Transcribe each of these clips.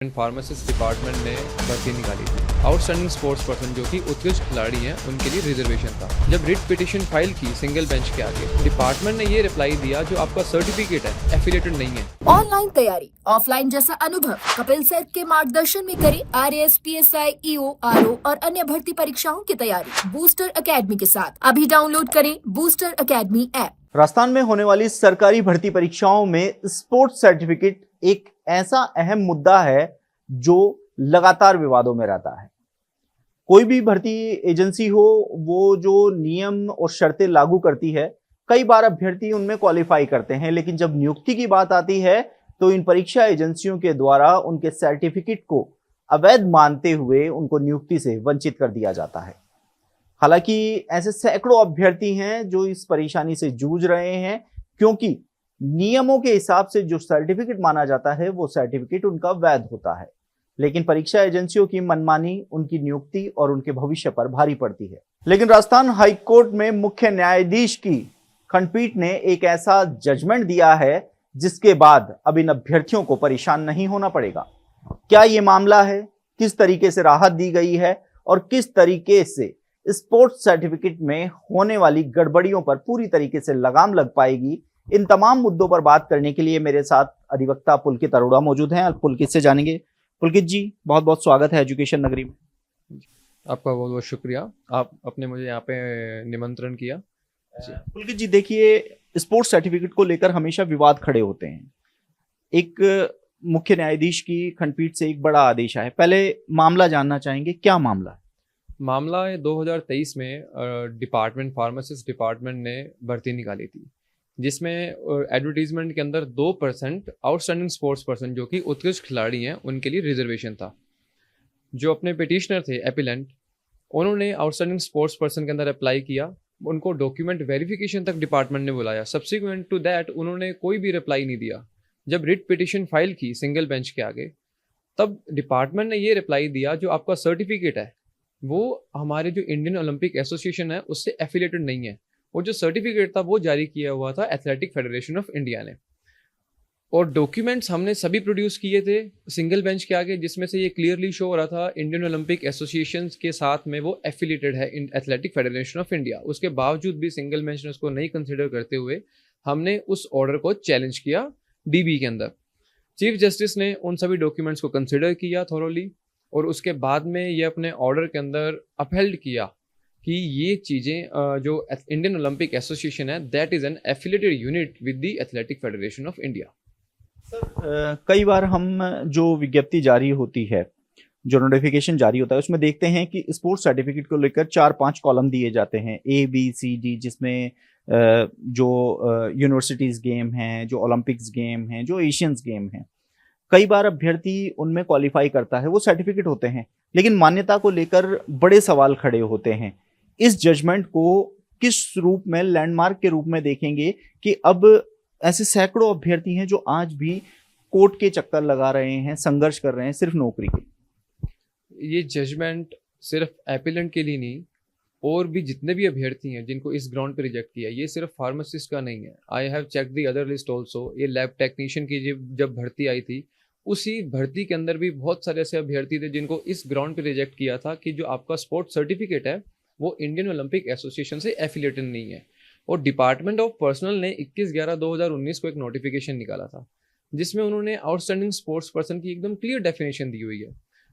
Pharmacist department ने भर्ती निकाली थी। आउटस्टैंडिंग स्पोर्ट्स पर्सन जो कि उत्कृष्ट खिलाड़ी हैं उनके लिए रिजर्वेशन था। जब रिट पिटिशन फाइल की सिंगल बेंच के आगे, डिपार्टमेंट ने ये रिप्लाई दिया जो आपका सर्टिफिकेट है एफिलिएटेड नहीं है। ऑनलाइन तैयारी, ऑफलाइन जैसा अनुभव कपिल सेठ के मार्गदर्शन में करें आरएएस, पीएसआई, ईओ, आरओ और अन्य भर्ती परीक्षाओं की तैयारी बूस्टर एकेडमी के साथ। अभी डाउनलोड करें बूस्टर एकेडमी ऐप। राजस्थान में होने वाली सरकारी भर्ती परीक्षाओं में स्पोर्ट्स सर्टिफिकेट एक ऐसा अहम मुद्दा है जो लगातार विवादों में रहता है। कोई भी भर्ती एजेंसी हो, वो जो नियम और शर्तें लागू करती है, कई बार अभ्यर्थी उनमें क्वालिफाई करते हैं, लेकिन जब नियुक्ति की बात आती है तो इन परीक्षा एजेंसियों के द्वारा उनके सर्टिफिकेट को अवैध मानते हुए उनको नियुक्ति से वंचित कर दिया जाता है। हालांकि ऐसे सैकड़ों अभ्यर्थी हैं जो इस परेशानी से जूझ रहे हैं, क्योंकि नियमों के हिसाब से जो सर्टिफिकेट माना जाता है वो सर्टिफिकेट उनका वैध होता है, लेकिन परीक्षा एजेंसियों की मनमानी उनकी नियुक्ति और उनके भविष्य पर भारी पड़ती है। लेकिन राजस्थान हाई कोर्ट में मुख्य न्यायाधीश की खंडपीठ ने एक ऐसा जजमेंट दिया है जिसके बाद अब इन अभ्यर्थियों को परेशान नहीं होना पड़ेगा। क्या ये मामला है, किस तरीके से राहत दी गई है और किस तरीके से स्पोर्ट्स सर्टिफिकेट में होने वाली गड़बड़ियों पर पूरी तरीके से लगाम लग पाएगी, इन तमाम मुद्दों पर बात करने के लिए मेरे साथ अधिवक्ता पुलकित अरोड़ा मौजूद हैं। पुलकित से जानेंगे। पुलकित जी, बहुत बहुत स्वागत है एजुकेशन नगरी में। आपका बहुत बहुत शुक्रिया, आप अपने मुझे यहाँ पे निमंत्रण किया। पुलकित जी, देखिए, स्पोर्ट्स सर्टिफिकेट को लेकर हमेशा विवाद खड़े होते हैं। एक मुख्य न्यायाधीश की खंडपीठ से एक बड़ा आदेश आया है, पहले मामला जानना चाहेंगे, क्या मामला है? मामला 2023 में डिपार्टमेंट फार्मासिस्ट डिपार्टमेंट ने भर्ती निकाली थी, जिसमें एडवर्टीजमेंट के अंदर 2% आउटस्टैंडिंग स्पोर्ट्स पर्सन जो कि उत्कृष्ट खिलाड़ी हैं उनके लिए रिजर्वेशन था। जो अपने पिटिशनर थे एपिलेंट, उन्होंने आउटस्टैंडिंग स्पोर्ट्स पर्सन के अंदर अप्लाई किया, उनको डॉक्यूमेंट वेरिफिकेशन तक डिपार्टमेंट ने बुलाया। सब्सिक्वेंट टू दैट उन्होंने कोई भी रिप्लाई नहीं दिया। जब रिट पिटिशन फाइल की सिंगल बेंच के आगे, तब डिपार्टमेंट ने ये रिप्लाई दिया जो आपका सर्टिफिकेट है वो हमारे जो इंडियन ओलंपिक एसोसिएशन है उससे एफिलिएटेड नहीं है। वो जो सर्टिफिकेट था वो जारी किया हुआ था एथलेटिक फेडरेशन ऑफ इंडिया ने, और डॉक्यूमेंट्स हमने सभी प्रोड्यूस किए थे सिंगल बेंच के आगे, जिसमें से ये क्लियरली शो हो रहा था इंडियन ओलंपिक एसोसिएशन के साथ में वो एफिलिएटेड है इन एथलेटिक फेडरेशन ऑफ इंडिया। उसके बावजूद भी सिंगल बेंच ने उसको नहीं कंसिडर करते हुए हमने उस ऑर्डर को चैलेंज किया डीबी के अंदर। चीफ जस्टिस ने उन सभी डॉक्यूमेंट्स को कंसिडर किया थोरोली, और उसके बाद में ये अपने ऑर्डर के अंदर अपहेल्ड किया कि ये चीज़ें जो इंडियन ओलंपिक एसोसिएशन है that is an affiliated unit with the athletic federation of India. Sir, कई बार हम जो विज्ञप्ति जारी होती है, जो नोटिफिकेशन जारी होता है, उसमें देखते हैं कि स्पोर्ट्स सर्टिफिकेट को लेकर 4-5 कॉलम दिए जाते हैं, ए बी सी डी, जिसमें जो यूनिवर्सिटीज़ गेम हैं, जो ओलंपिक्स गेम हैं, जो एशियंस गेम हैं, कई बार अभ्यर्थी उनमें क्वालिफाई करता है, वो सर्टिफिकेट होते हैं, लेकिन मान्यता को लेकर बड़े सवाल खड़े होते हैं। इस जजमेंट को किस रूप में, लैंडमार्क के रूप में देखेंगे कि अब ऐसे सैकड़ों अभ्यर्थी हैं जो आज भी कोर्ट के चक्कर लगा रहे हैं, संघर्ष कर रहे हैं सिर्फ नौकरी के। ये जजमेंट सिर्फ एपिलेंट के लिए नहीं, और भी जितने भी अभ्यर्थी हैं जिनको इस ग्राउंड पे रिजेक्ट किया, ये सिर्फ फार्मासिस्ट का नहीं है। I have check the other list also. ये लैब टेक्नीशियन की जब भर्ती आई थी, उसी भर्ती के अंदर भी बहुत सारे ऐसे अभ्यर्थी थे जिनको इस ग्राउंड पे रिजेक्ट किया था कि जो आपका स्पोर्ट्स सर्टिफिकेट है वो इंडियन ओलंपिक एसोसिएशन से एफिलिएटेड नहीं है। और डिपार्टमेंट ऑफ पर्सनल ने 21/11/2019 को एक नोटिफिकेशन निकाला था, जिसमें उन्होंने आउटस्टैंडिंग स्पोर्ट्स पर्सन की एकदम क्लियर डेफिनेशन दी हुई है।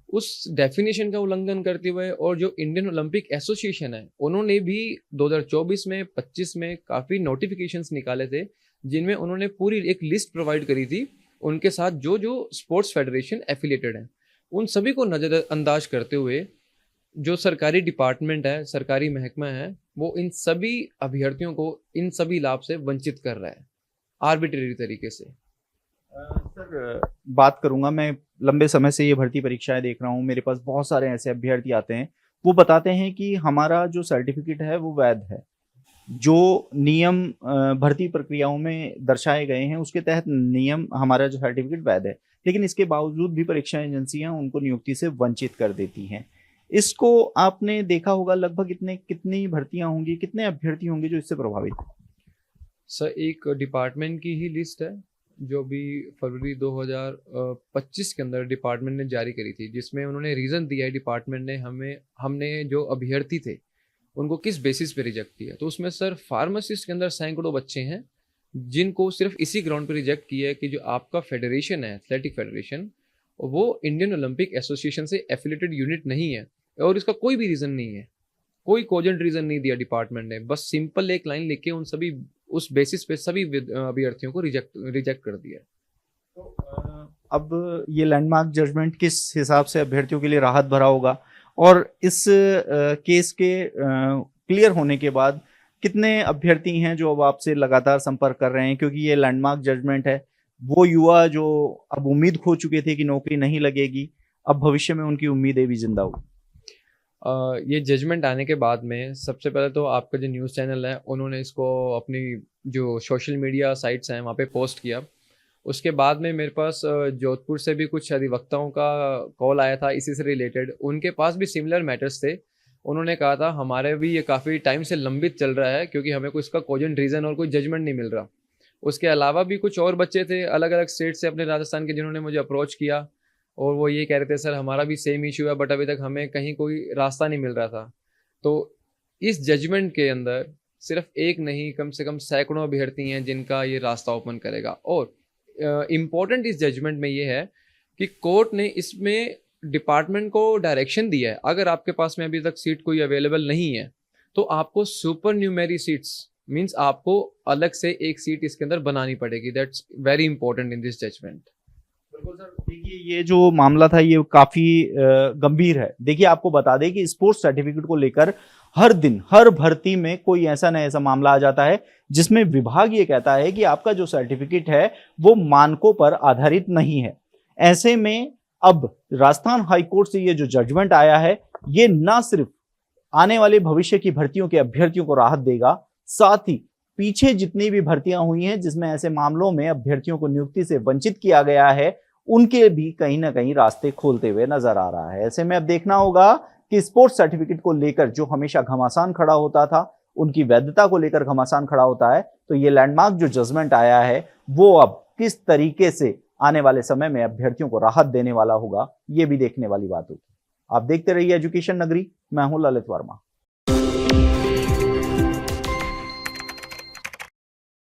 उस डेफिनेशन का उल्लंघन करते हुए, और जो इंडियन ओलंपिक एसोसिएशन है उन्होंने भी 2024 में 25 में काफ़ी नोटिफिकेशंस निकाले थे, जिनमें उन्होंने पूरी एक लिस्ट प्रोवाइड करी थी उनके साथ जो जो स्पोर्ट्स फेडरेशन एफिलिएटेड हैं। उन सभी को नज़रअंदाज करते हुए जो सरकारी डिपार्टमेंट है, सरकारी महकमा है, वो इन सभी अभ्यर्थियों को इन सभी लाभ से वंचित कर रहा है आर्बिट्रेरी तरीके से। सर, बात करूंगा, मैं लंबे समय से ये भर्ती परीक्षाएं देख रहा हूँ, मेरे पास बहुत सारे ऐसे अभ्यर्थी आते हैं, वो बताते हैं कि हमारा जो सर्टिफिकेट है वो वैध है, जो नियम भर्ती प्रक्रियाओं में दर्शाए गए हैं उसके तहत नियम, हमारा जो सर्टिफिकेट वैध है, लेकिन इसके बावजूद भी परीक्षा एजेंसियां उनको नियुक्ति से वंचित कर देती हैं। इसको आपने देखा होगा, लगभग कितनी भर्तियां होंगी, कितने अभ्यर्थी होंगे जो इससे प्रभावित हैं? सर, एक डिपार्टमेंट की ही लिस्ट है जो भी फरवरी 2025 के अंदर डिपार्टमेंट ने जारी करी थी, जिसमें उन्होंने रीज़न दिया है डिपार्टमेंट ने हमने जो अभ्यर्थी थे उनको किस बेसिस पे रिजेक्ट किया। तो उसमें सर फार्मासिस्ट के अंदर सैकड़ों बच्चे हैं जिनको सिर्फ इसी ग्राउंड पे रिजेक्ट किया है कि जो आपका फेडरेशन है, एथलेटिक फेडरेशन, वो इंडियन ओलंपिक एसोसिएशन से एफिलेटेड यूनिट नहीं है। और इसका कोई भी रीज़न नहीं है, कोई कोजेंट रीज़न नहीं दिया डिपार्टमेंट ने, बस सिंपल एक लाइन लिख के उन सभी उस बेसिस पे सभी अभ्यर्थियों को रिजेक्ट कर दिया। तो अब ये लैंडमार्क जजमेंट किस हिसाब से अभ्यर्थियों के लिए राहत भरा होगा, और इस केस के क्लियर होने के बाद कितने अभ्यर्थी हैं जो अब आपसे लगातार संपर्क कर रहे हैं, क्योंकि ये लैंडमार्क जजमेंट है, वो युवा जो अब उम्मीद खो चुके थे कि नौकरी नहीं लगेगी, अब भविष्य में उनकी उम्मीदें भी जिंदा हो। ये जजमेंट आने के बाद में सबसे पहले तो आपका जो न्यूज़ चैनल है उन्होंने इसको अपनी जो सोशल मीडिया साइट्स हैं वहाँ पे पोस्ट किया। उसके बाद में मेरे पास जोधपुर से भी कुछ अधिवक्ताओं का कॉल आया था इसी से रिलेटेड, उनके पास भी सिमिलर मैटर्स थे। उन्होंने कहा था हमारे भी ये काफ़ी टाइम से लंबित चल रहा है क्योंकि हमें कोई इसका कोजेंट रीज़न और कोई जजमेंट नहीं मिल रहा। उसके अलावा भी कुछ और बच्चे थे अलग अलग स्टेट से अपने राजस्थान के, जिन्होंने मुझे अप्रोच किया और वो ये कह रहे थे सर हमारा भी सेम इशू है बट अभी तक हमें कहीं कोई रास्ता नहीं मिल रहा था। तो इस जजमेंट के अंदर सिर्फ एक नहीं, कम से कम सैकड़ों अभ्यर्थी हैं जिनका ये रास्ता ओपन करेगा। और इम्पॉर्टेंट इस जजमेंट में ये है कि कोर्ट ने इसमें डिपार्टमेंट को डायरेक्शन दिया है, अगर आपके पास में अभी तक सीट कोई अवेलेबल नहीं है तो आपको सुपर न्यूमेरी सीट्स मीन्स आपको अलग से एक सीट इसके अंदर बनानी पड़ेगी। That's very important in this judgment. बिल्कुल सर, देखिए ये जो मामला था ये काफी गंभीर है। देखिए आपको बता दें कि स्पोर्ट्स सर्टिफिकेट को लेकर हर दिन हर भर्ती में कोई ऐसा न ऐसा मामला आ जाता है जिसमें विभाग ये कहता है कि आपका जो सर्टिफिकेट है वो मानकों पर आधारित नहीं है। ऐसे में अब राजस्थान हाईकोर्ट से ये जो जजमेंट आया है ये न सिर्फ आने वाले भविष्य की भर्तियों के अभ्यर्थियों को राहत देगा, साथ ही पीछे जितनी भी भर्तियां हुई हैं जिसमें ऐसे मामलों में अभ्यर्थियों को नियुक्ति से वंचित किया गया है उनके भी कहीं ना कहीं रास्ते खोलते हुए नजर आ रहा है। ऐसे में अब देखना होगा कि स्पोर्ट्स सर्टिफिकेट को लेकर जो हमेशा घमासान खड़ा होता था, उनकी वैधता को लेकर घमासान खड़ा होता है, तो ये लैंडमार्क जो जजमेंट आया है वो अब किस तरीके से आने वाले समय में अभ्यर्थियों को राहत देने वाला होगा, ये भी देखने वाली बात होगी। आप देखते रहिए एजुकेशन नगरी, मैं हूं ललित वर्मा।